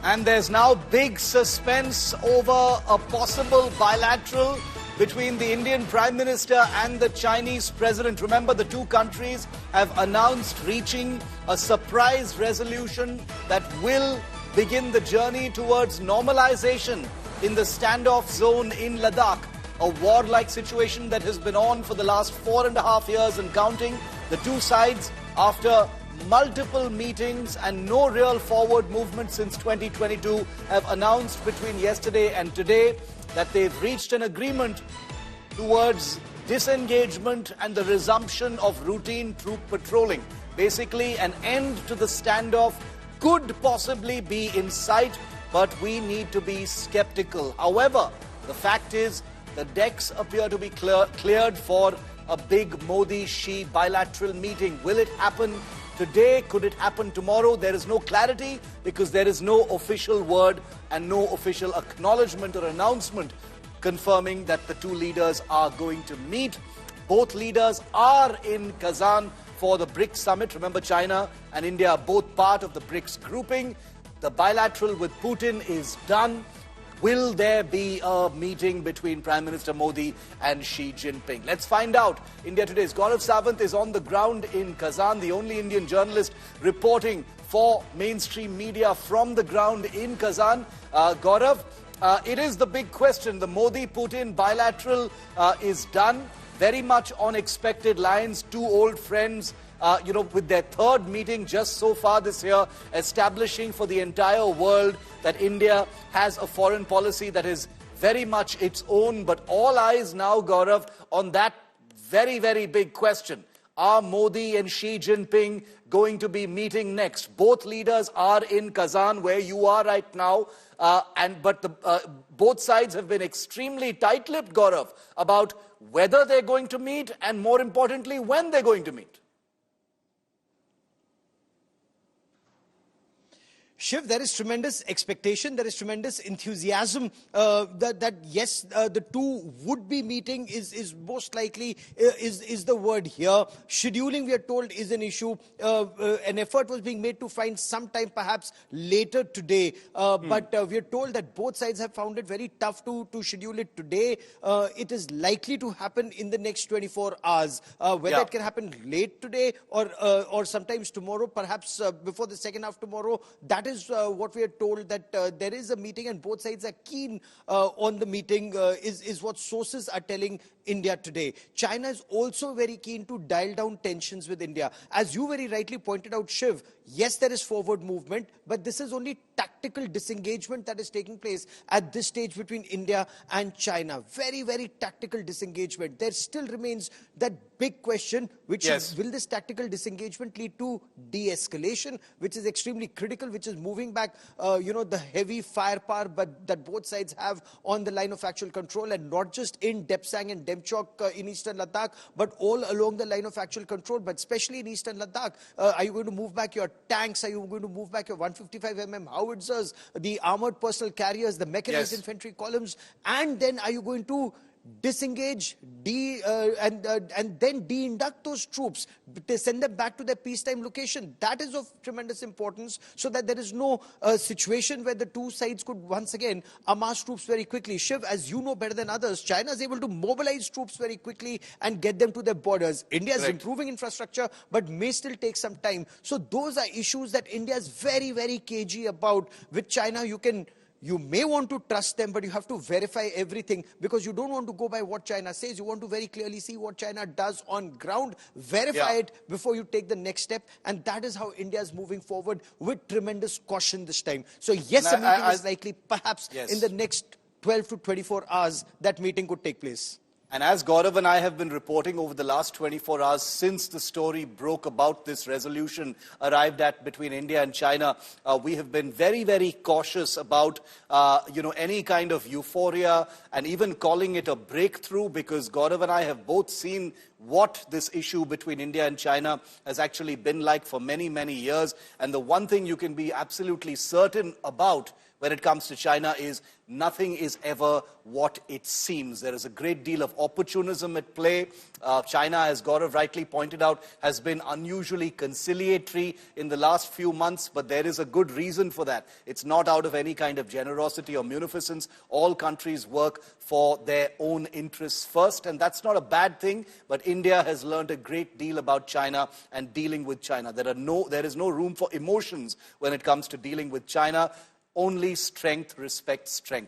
And there's now big suspense over a possible bilateral between the Indian Prime Minister and the Chinese President. Remember, the two countries have announced reaching a surprise resolution that will begin the journey towards normalization in the standoff zone in Ladakh, a war-like situation that has been on for the last 4.5 years and counting. The two sides, after multiple meetings and no real forward movement since 2022, have announced between yesterday and today that they've reached an agreement towards disengagement and the resumption of routine troop patrolling. Basically, an end to the standoff could possibly be in sight, but we need to be skeptical. However, the fact is, the decks appear to be cleared for a big Modi-Xi bilateral meeting. Will it happen today? Could it happen tomorrow? There is no clarity because there is no official word and no official acknowledgement or announcement confirming that the two leaders are going to meet. Both leaders are in Kazan for the BRICS summit. Remember, China and India are both part of the BRICS grouping. The bilateral with Putin is done. Will there be a meeting between Prime Minister Modi and Xi Jinping? Let's find out. India Today's Gaurav Sawant is on the ground in Kazan, the only Indian journalist reporting for mainstream media from the ground in Kazan. Gaurav, it is the big question. The Modi-Putin bilateral is done. Very much on expected lines. Two old friends, with their third meeting just so far this year, establishing for the entire world that India has a foreign policy that is very much its own. But all eyes now, Gaurav, on that very, very big question. Are Modi and Xi Jinping going to be meeting next? Both leaders are in Kazan, where you are right now. But both sides have been extremely tight-lipped, Gaurav, about whether they're going to meet and, more importantly, when they're going to meet. Shiv, there is tremendous expectation, there is tremendous enthusiasm that yes, the two would be meeting is most likely is the word here. Scheduling, we are told, is an issue. An effort was being made to find some time perhaps later today. But we are told that both sides have found it very tough to schedule it today. It is likely to happen in the next 24 hours. Whether it can happen late today or sometimes tomorrow, perhaps before the second half tomorrow, that is what we are told, that there is a meeting and both sides are keen on the meeting, is what sources are telling India today. China is also very keen to dial down tensions with India. As you very rightly pointed out, Shiv, yes, there is forward movement, but this is only tactical disengagement that is taking place at this stage between India and China. Very, very tactical disengagement. There still remains that big question, which is, will this tactical disengagement lead to de-escalation, which is extremely critical, which is moving back, the heavy firepower that both sides have on the line of actual control, and not just in Depsang and Demchok in eastern Ladakh, but all along the line of actual control, but especially in eastern Ladakh. Are you going to move back your tanks? Are you going to move back your 155mm howitzers, the armored personal carriers, the mechanized infantry columns? And then are you going to disengage and then de-induct those troops, send them back to their peacetime location? That is of tremendous importance, so that there is no situation where the two sides could once again amass troops very quickly. Shiv, as you know better than others, China is able to mobilize troops very quickly and get them to their borders. India is improving infrastructure, but may still take some time. So those are issues that India is very, very cagey about. With China, you may want to trust them, but you have to verify everything, because you don't want to go by what China says. You want to very clearly see what China does on ground, verify it before you take the next step. And that is how India is moving forward, with tremendous caution this time. So yes, a meeting is likely. Perhaps in the next 12 to 24 hours, that meeting could take place. And as Gaurav and I have been reporting over the last 24 hours since the story broke about this resolution arrived at between India and China, we have been very, very cautious about, any kind of euphoria and even calling it a breakthrough, because Gaurav and I have both seen what this issue between India and China has actually been like for many, many years. And the one thing you can be absolutely certain about when it comes to China is nothing is ever what it seems. There is a great deal of opportunism at play. China, as Gaurav rightly pointed out, has been unusually conciliatory in the last few months, but there is a good reason for that. It's not out of any kind of generosity or munificence. All countries work for their own interests first, and that's not a bad thing, but India has learned a great deal about China and dealing with China. There is no room for emotions when it comes to dealing with China. Only strength respects strength.